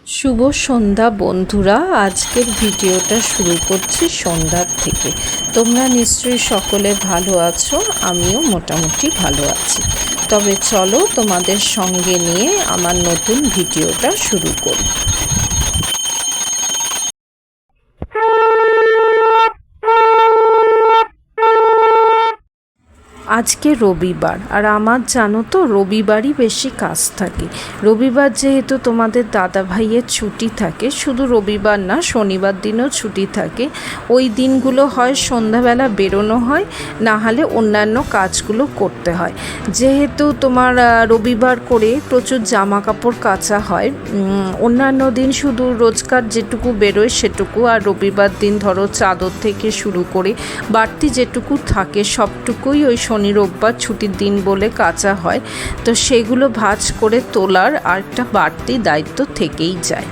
শুভ সন্ধ্যা বন্ধুরা। আজকের ভিডিওটা শুরু করছি সন্ধ্যার থেকে। তোমরা নিশ্চয়ই সকলে ভালো আছো, আমিও মোটামুটি ভালো আছি। তবে চলো তোমাদের সঙ্গে নিয়ে আমার নতুন ভিডিওটা শুরু করি। আজকে রবিবার, আর আমার জানো তো রবিবারই বেশি কাজ থাকে। রবিবার যেহেতু তোমাদের দাদা ভাইয়ের ছুটি থাকে, শুধু রবিবার না শনিবার দিনও ছুটি থাকে। ওই দিনগুলো হয় সন্ধ্যাবেলা বেরোনো হয়, না হলে অন্যান্য কাজগুলো করতে হয়। যেহেতু তোমার রবিবার করে প্রচুর জামা কাপড় কাচা হয়, অন্যান্য দিন শুধু রোজকার যেটুকু বেরোয় সেটুকু, আর রবিবার দিন ধরো চাদর থেকে শুরু করে বাড়তি যেটুকু থাকে সবটুকুই ওই শনি রোববার ছুটির দিন বলে কাচা হয়। তো সেগুলো ভাঁজ করে তোলার আর একটা বাড়তি দায়িত্ব থেকেই যায়।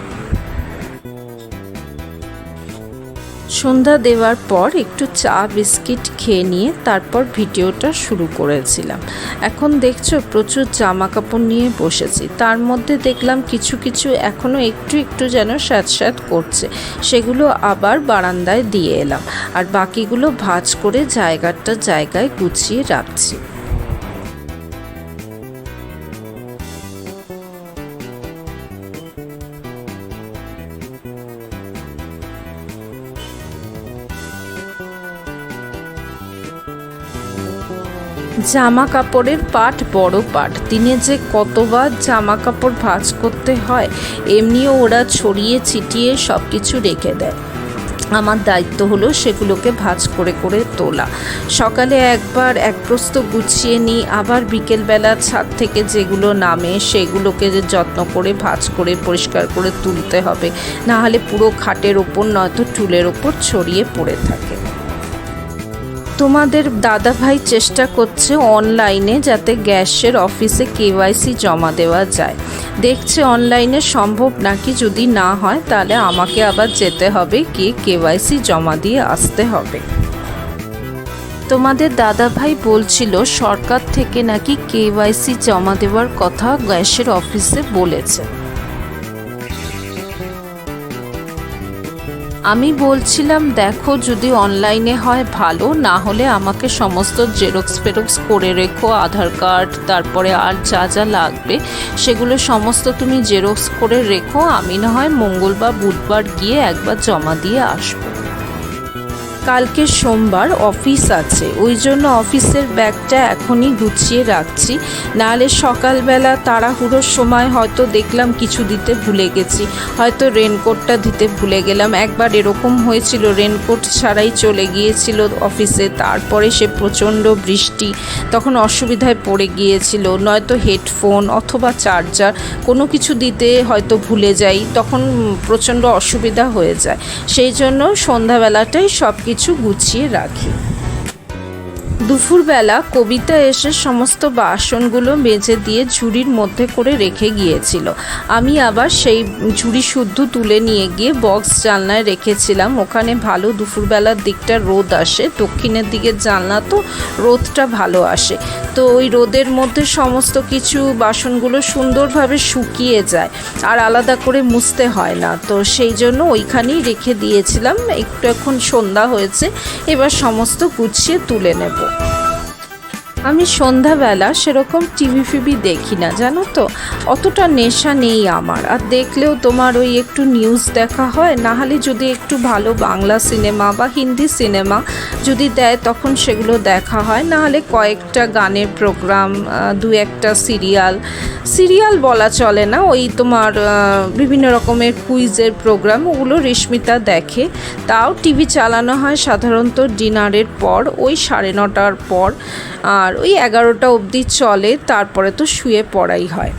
সন্ধ্যা দেওয়ার পর একটু চা বিস্কিট খেয়ে নিয়ে তারপর ভিডিওটা শুরু করেছিলাম। এখন দেখছো প্রচুর জামা কাপড় নিয়ে বসেছি, তার মধ্যে দেখলাম কিছু কিছু এখনও একটু একটু যেন স্যাঁতস্যাঁত করছে, সেগুলো আবার বারান্দায় দিয়ে এলাম, আর বাকিগুলো ভাঁজ করে জায়গায় গুছিয়ে রাখছি। জামা কাপড়ের পাট বড় পাট, দিনে যে কতবার জামা কাপড় ভাঁজ করতে হয়। এমনিও ওরা ছড়িয়ে ছিটিয়ে সব কিছু রেখে দেয়, আমার দায়িত্ব হলো সেগুলোকে ভাঁজ করে করে তোলা। সকালে একবার এক প্রস্ত গুছিয়ে নিই, আবার বিকেলবেলা ছাদ থেকে যেগুলো নামে সেগুলোকে যত্ন করে ভাঁজ করে পরিষ্কার করে তুলতে হবে, না হলে পুরো খাটের ওপর নয়তো টুলের ওপর ছড়িয়ে পড়ে থাকে। তোমাদের দাদা ভাই চেষ্টা করছে অনলাইনে যাতে গ্যাসের অফিসে কেওয়াইসি জমা দেওয়া যায়। দেখছে অনলাইনে সম্ভব নাকি, যদি না হয় তাহলে আমাকে আবার যেতে হবে, গিয়ে কেওয়াইসি জমা দিয়ে আসতে হবে। তোমাদের দাদা ভাই বলছিল সরকার থেকে নাকি কেওয়াইসি জমা দেওয়ার কথা গ্যাসের অফিসে বলেছে। আমি বলছিলাম দেখো যদি অনলাইনে হয় ভালো, না হলে আমাকে সমস্ত জেরক্স ফেরক্স করে রেখো, আধার কার্ড তারপরে আর যা যা লাগবে সেগুলো সমস্ত তুমি জেরক্স করে রেখো, আমি না হয় মঙ্গলবার বুধবার গিয়ে একবার জমা দিয়ে আসবো। কালকে সোমবার অফিস আছে, ওই জন্য অফিসের ব্যাগটা এখনই গুছিয়ে রাখছি, নাহলে সকালবেলা তাড়াহুড়োর সময় হয়তো দেখলাম কিছু দিতে ভুলে গেছি, হয়তো রেনকোটটা দিতে ভুলে গেলাম। একবার এরকম হয়েছিল, রেনকোট ছাড়াই চলে গিয়েছিল অফিসে, তারপরে সে প্রচণ্ড বৃষ্টি, তখন অসুবিধায় পড়ে গিয়েছিল, নয়তো হেডফোন অথবা চার্জার কোনো কিছু দিতে হয়তো ভুলে যাই, তখন প্রচণ্ড অসুবিধা হয়ে যায়। সেই জন্য সন্ধ্যাবেলাটাই সব কিছু গুছিয়ে রাখি। দুপুরবেলা কবিতা এসে সমস্ত বাসনগুলো মেজে দিয়ে ঝুড়ির মধ্যে করে রেখে গিয়েছিল। আমি আবার সেই ঝুড়ি শুদ্ধ তুলে নিয়ে গিয়ে বক্স জানলায় রেখেছিলাম। ওখানে ভালো দুপুরবেলার দিকটা রোদ আসে, দক্ষিণের দিকের জানলা তো রোদটা ভালো আসে, তো ওই রোদের মধ্যে সমস্ত কিছু বাসনগুলো সুন্দরভাবে শুকিয়ে যায়, আর আলাদা করে মুছতে হয় না। তো সেই জন্য ওইখানেই রেখে দিয়েছিলাম। একটু এখন সন্ধ্যা হয়েছে, এবার সমস্ত গুছিয়ে তুলে নেব। আমি সন্ধ্যাবেলা সেরকম টিভি ফিভি দেখি না, জানো তো, অতটা নেশা নেই আমার। আর দেখলেও তোমার ওই একটু নিউজ দেখা হয়, না হলে যদি একটু ভালো বাংলা সিনেমা বা হিন্দি সিনেমা যদি দেয় তখন সেগুলো দেখা হয়, না হলে কয়েকটা গানের প্রোগ্রাম, দু একটা সিরিয়াল বলা চলে না, ওই তোমার বিভিন্ন রকমের কুইজের প্রোগ্রাম, ওগুলো রেশমিতা দেখে। তাও টিভি চালানো হয় সাধারণত ডিনারের পর, ওই 9:30টার পর, আর ওই 11টা অবধি চলে, তারপরে তো শুয়ে পড়াই হয়।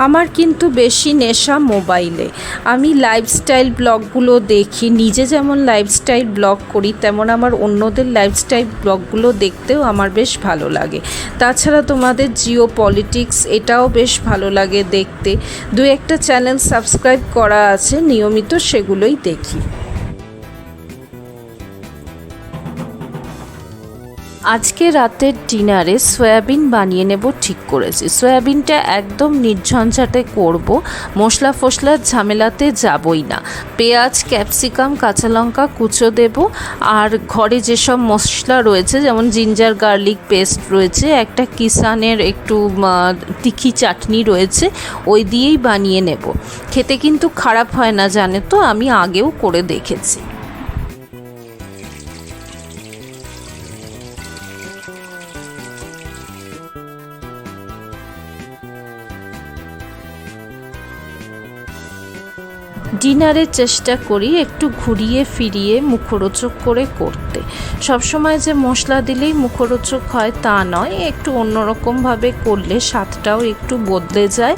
আমার কিন্তু বেশি নেশা মোবাইলে। আমি লাইফস্টাইল ব্লগগুলো দেখি, নিজে যেমন লাইফস্টাইল ব্লগ করি তেমন আমার অন্যদের লাইফস্টাইল ব্লগগুলো দেখতেও আমার বেশ ভালো লাগে। তাছাড়া তোমাদের জিও পলিটিক্স এটাও বেশ ভালো লাগে দেখতে। দু একটা চ্যানেল সাবস্ক্রাইব করা আছে, নিয়মিত সেগুলোই দেখি। আজকে রাতের ডিনারে সয়াবিন বানিয়ে নেব ঠিক করেছি। সয়াবিনটা একদম নির্ঝঞ্ঝাটে করব, মশলা ফসলার ঝামেলাতে যাবই না। পেঁয়াজ, ক্যাপসিকাম, কাঁচা লঙ্কা কুচো দেব, আর ঘরে যেসব মশলা রয়েছে যেমন জিঞ্জার গার্লিক পেস্ট রয়েছে, একটা কিষানের একটু তিখি চাটনি রয়েছে, ওই দিয়েই বানিয়ে নেব। খেতে কিন্তু খারাপ হয় না, জানে তো, আমি আগেও করে দেখেছি। ডিনারের চেষ্টা করি একটু ঘুরিয়ে ফিরিয়ে মুখরোচক করে করতে। সবসময় যে মশলা দিলেই মুখরোচক হয় তা নয়, একটু অন্যরকমভাবে করলে স্বাদটাও একটু বদলে যায়।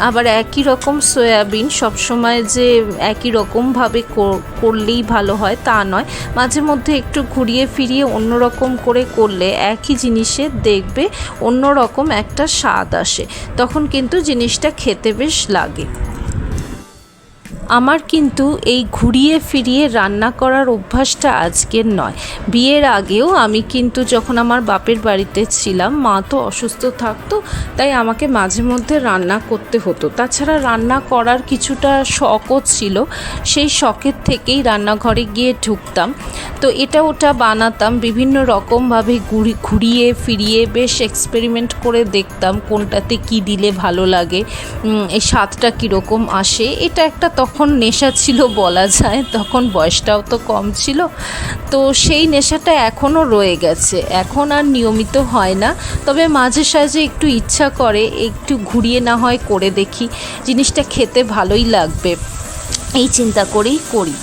আবার একই রকম সয়াবিন সবসময় যে একই রকমভাবে করলেই ভালো হয় তা নয়, মাঝে মধ্যে একটু ঘুরিয়ে ফিরিয়ে অন্যরকম করে করলে একই জিনিসের দেখবে অন্যরকম একটা স্বাদ আসে, তখন কিন্তু জিনিসটা খেতে বেশ লাগে। আমার কিন্তু এই ঘুরিয়ে ফিরিয়ে রান্না করার অভ্যাসটা আজকের নয়। বিয়ের আগেও আমি কিন্তু যখন আমার বাপের বাড়িতে ছিলাম, মা তো অসুস্থ থাকতো, তাই আমাকে মাঝে মধ্যে রান্না করতে হতো। তাছাড়া রান্না করার কিছুটা শখও ছিল, সেই শখের থেকেই রান্নাঘরে গিয়ে ঢুকতাম, তো এটা ওটা বানাতাম, বিভিন্ন রকমভাবে ঘুরিয়ে ফিরিয়ে বেশ এক্সপেরিমেন্ট করে দেখতাম কোনটাতে কি দিলে ভালো লাগে, এই স্বাদটা কীরকম আসে। এটা একটা তখন নেশা ছিল বলা যায়, তখন বয়সটাও তো কম ছিল, তো সেই নেশাটা এখনও রয়ে গেছে। এখন আর নিয়মিত হয় না, তবে মাঝে সাঝে একটু ইচ্ছা করে একটু ঘুরিয়ে না হয় করে দেখি, জিনিসটা খেতে ভালোই লাগবে, এই চিন্তা করেই করি।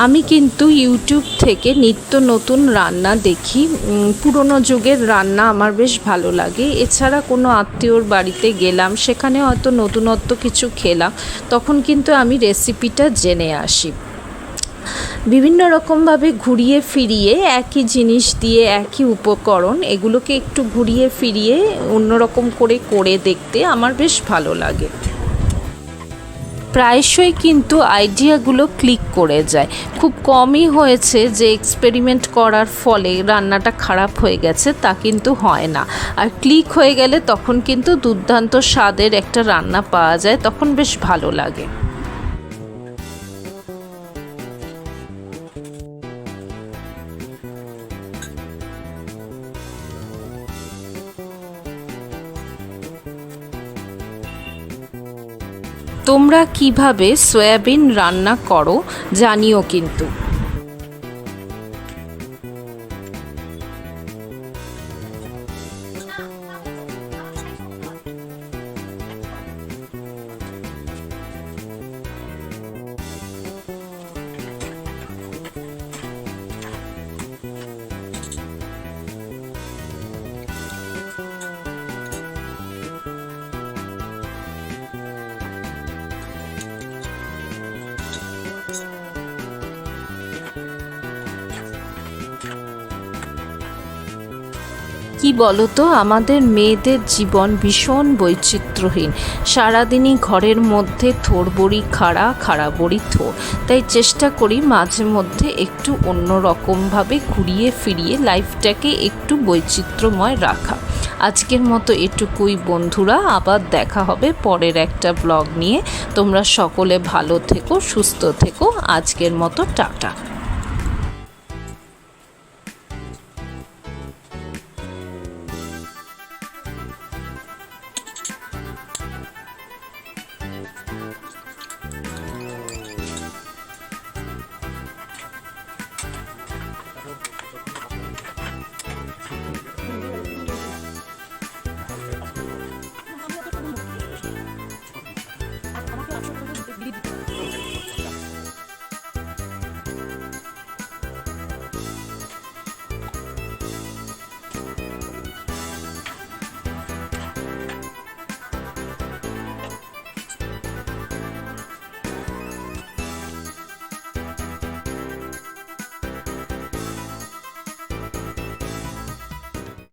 আমি কিন্তু ইউটিউব থেকে নিত্য নতুন রান্না দেখি, পুরনো যুগের রান্না আমার বেশ ভালো লাগে। এছাড়া কোনো আত্মীয়র বাড়িতে গেলাম, সেখানে হয়তো নতুনত্ব কিছু খেলাম, তখন কিন্তু আমি রেসিপিটা জেনে আসি। বিভিন্ন রকমভাবে ঘুরিয়ে ফিরিয়ে একই জিনিস দিয়ে একই উপকরণ এগুলোকে একটু ঘুরিয়ে ফিরিয়ে অন্যরকম করে দেখতে আমার বেশ ভালো লাগে। প্রায়শই কিন্তু আইডিয়াগুলো ক্লিক করে যায়, খুব কমই হয়েছে যে এক্সপেরিমেন্ট করার ফলে রান্নাটা খারাপ হয়ে গেছে, তা কিন্তু হয় না। আর ক্লিক হয়ে গেলে তখন কিন্তু দুর্দান্ত স্বাদের একটা রান্না পাওয়া যায়, তখন বেশ ভালো লাগে। তোমরা কিভাবে সয়াবিন রান্না করো জানিও কিন্তু। কি বলো তো, আমাদের মেয়েদের জীবন ভীষণ বৈচিত্র্যহীন, সারাদিনই ঘরের মধ্যে থোর বড়ি খাড়া বড়ি থোর, তাই চেষ্টা করি মাঝে মধ্যে একটু অন্য রকমভাবে ঘুরিয়ে ফিরিয়ে লাইফটাকে একটু বৈচিত্র্যময় রাখা। আজকের মতো এটুকুই বন্ধুরা, আবার দেখা হবে পরের একটা ব্লগ নিয়ে। তোমরা সকলে ভালো থেকো, সুস্থ থেকো। আজকের মতো টাটা।